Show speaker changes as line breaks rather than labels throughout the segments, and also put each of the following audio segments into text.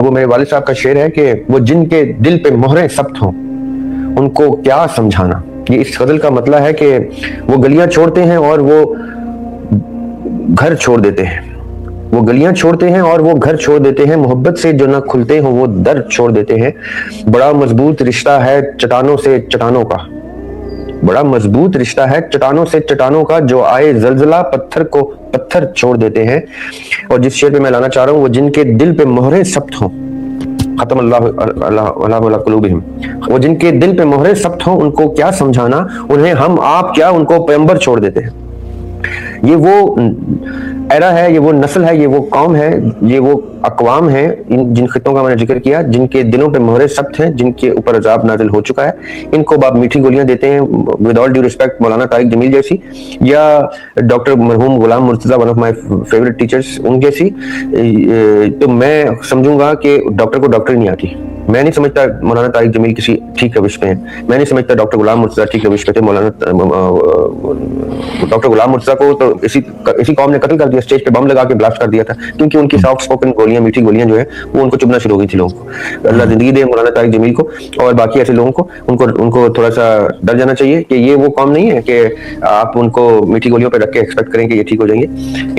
وہ میرے والد صاحب کا شعر ہے کہ وہ جن کے دل پہ مہریں ثبت ہوں ان کو کیا سمجھانا. یہ اس غزل کا مطلب ہے کہ وہ گلیاں چھوڑتے ہیں اور وہ گھر چھوڑ دیتے ہیں. وہ گلیاں چھوڑتے ہیں اور وہ گھر چھوڑ دیتے ہیں. محبت سے جو نہ کھلتے ہوں وہ در چھوڑ دیتے ہیں. بڑا مضبوط رشتہ ہے چٹانوں سے چٹانوں کا. بڑا مضبوط رشتہ ہے چٹانوں سے چٹانوں کا. جو آئے زلزلہ پتھر کو پتھر چھوڑ دیتے ہیں. اور جس شعر پہ میں لانا چاہ رہا ہوں وہ جن کے دل پہ مہریں ثبت ہوں. ختم اللہ علی قلوبہم. وہ جن کے دل پہ مہریں ثبت ہوں ان کو کیا سمجھانا. انہیں ہم آپ کیا ان کو پیغمبر چھوڑ دیتے ہیں. یہ وہ ایرا ہے, یہ وہ نسل ہے, یہ وہ قوم ہے, یہ وہ اقوام ہیں جن خطوں کا میں نے ذکر کیا, جن کے دلوں پہ مہریں ثبت ہیں, جن کے اوپر عذاب نازل ہو چکا ہے. ان کو آپ میٹھی گولیاں دیتے ہیں ود آل ڈیو ریسپیکٹ مولانا طارق جمیل جیسی, یا ڈاکٹر مرحوم Ghulam Murtaza one of my favourite teachers ان جیسی, تو میں سمجھوں گا کہ ڈاکٹر کو ڈاکٹر نہیں آتی. میں نہیں سمجھتا مولانا طارق جمیل کسی ٹھیک روش پہ ہیں. میں نہیں سمجھتا ڈاکٹر غلام مرتضیٰ ٹھیک روش پہ تھے. مولانا ڈاکٹر غلام مرتضیٰ کو تو اسی قوم نے قتل کر دیا, اسٹیج پہ بم لگا کے بلاسٹ کر دیا تھا, کیونکہ ان کی سافٹ اسپوکن گولیاں, میٹھی گولیاں جو ہے وہ ان کو چبھنا شروع ہو گئی تھی لوگوں کو. اللہ زندگی دے مولانا طارق جمیل کو اور باقی ایسے لوگوں کو. ان کو تھوڑا سا ڈر جانا چاہیے کہ یہ وہ قوم نہیں ہے کہ آپ ان کو میٹھی گولیوں پہ رکھ کے ایکسپیکٹ کریں کہ یہ ٹھیک ہو جائیں گے.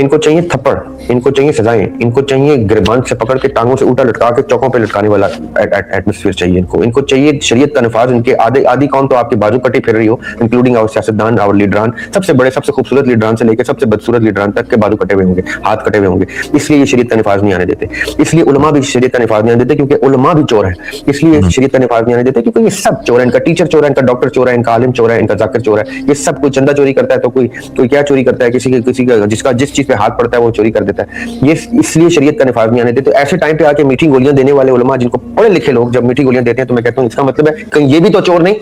ان کو چاہیے تھپڑ, ان کو چاہیے سزائیں, ان کو چاہیے گریبان سے پکڑ کے ٹانگوں سے الٹا لٹکا کے چوکوں پہ لٹکانے والا ایٹماسفیئر چاہیے ان کو چاہیے شریعت کا نفاذ. ان کے آدھی قوم تو آپ کے بازو کٹی پھر رہی ہو, انکلوڈنگ اور سیاستدان اور لیڈران, سب سے بڑے سب سے خوبصورت لیڈران سے لے کے سب سے بدصورت لیڈران تک کے بازو کٹے ہوئے ہوں گے, ہاتھ کٹے ہوئے ہوں گے. اس لیے یہ شریعت کا نفاذ نہیں آنے دیتے. اس لیے علماء بھی شریعت کا نفاذ نہیں آنے دیتے کیونکہ علماء بھی چور ہیں. اس لیے شریعت کا نفاذ نہیں آنے دیتے کیونکہ یہ سب چور ہیں. ان کا ٹیچر چور ہے, ان کا ڈاکٹر چور ہے, ان کا عالم چور ہے, ان کا ذاکر چور ہے. یہ سب کوئی چندہ چوری کرتا ہے تو کوئی کیا چوری کرتا ہے, کسی کا جس چیز پہ ہاتھ پڑتا ہے وہ چوری کر دیتا ہے. یہ اس لیے شریعت کا نفاذ نہیں آنے دیتے. ایسے ٹائم پہ آ کے میٹھی گولیاں دینے والے علماء جن کو پڑھے لکھے لوگ جب میٹھی گولیاں دیتے ہیں تو میں کہتا ہوں اس کا مطلب ہے کہ یہ بھی تو چور نہیں,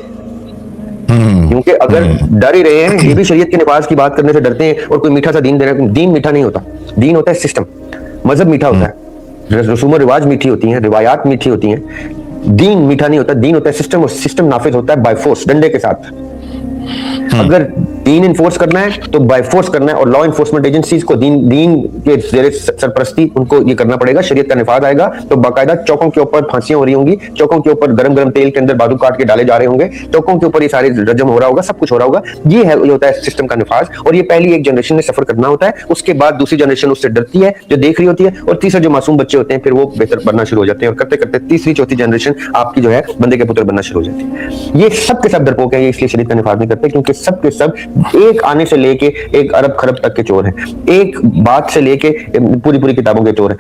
کیونکہ اگر ڈر ہی رہے ہیں, یہ بھی شریعت کے نفاذ کی بات کرنے سے ڈرتے ہیں اور کوئی میٹھا سا دین دے رہے ہیں. دین میٹھا نہیں ہوتا, دین ہوتا ہے سسٹم. مذہب میٹھا ہوتا ہے, رسوم و رواج میٹھی ہوتی ہیں, روایات میٹھی ہوتی ہیں. دین میٹھا نہیں ہوتا, دین ہوتا ہے سسٹم, اور سسٹم نافذ ہوتا ہے بائی فورس, ڈنڈے کے ساتھ. اگر دین انفورس کرنا ہے تو بائی فورس کرنا ہے, اور لا انفورسمنٹ ایجنسیز کو دین کے زیر سرپرستی ان کو یہ کرنا پڑے گا. شریعت کا نفاذ آئے گا تو باقاعدہ چوکوں کے اوپر پھانسیاں ہو رہی ہوں گی, چوکوں کے اوپر گرم گرم تیل کے اندر بادو کاٹ کے ڈالے جا رہے ہوں گے, چوکوں کے اوپر یہ سارے رجم ہو رہا ہوگا, سب کچھ ہو رہا ہوگا. یہ ہوتا ہے سسٹم کا نفاذ, اور یہ پہلی ایک جنریشن نے سفر کرنا ہوتا ہے. اس کے بعد دوسری جنریشن اس سے ڈرتی ہے جو دیکھ رہی ہوتی ہے, اور تیسرا جو معصوم بچے ہوتے ہیں پھر وہ بہتر بننا شروع ہو جاتے ہیں, اور کرتے کرتے تیسری چوتھی جنریشن آپ کی جو ہے بندے کے پتر بننا شروع ہو جاتی ہے. یہ سب کے سب ڈرپوک ہیں, یہ اس لیے شریعت کا نفاذ نہیں کرتے کیونکہ سب کے سب ایک آنے سے لے کے ایک ارب خرب تک کے چور ہیں, ایک بات سے لے کے پوری کتابوں کے چور ہیں.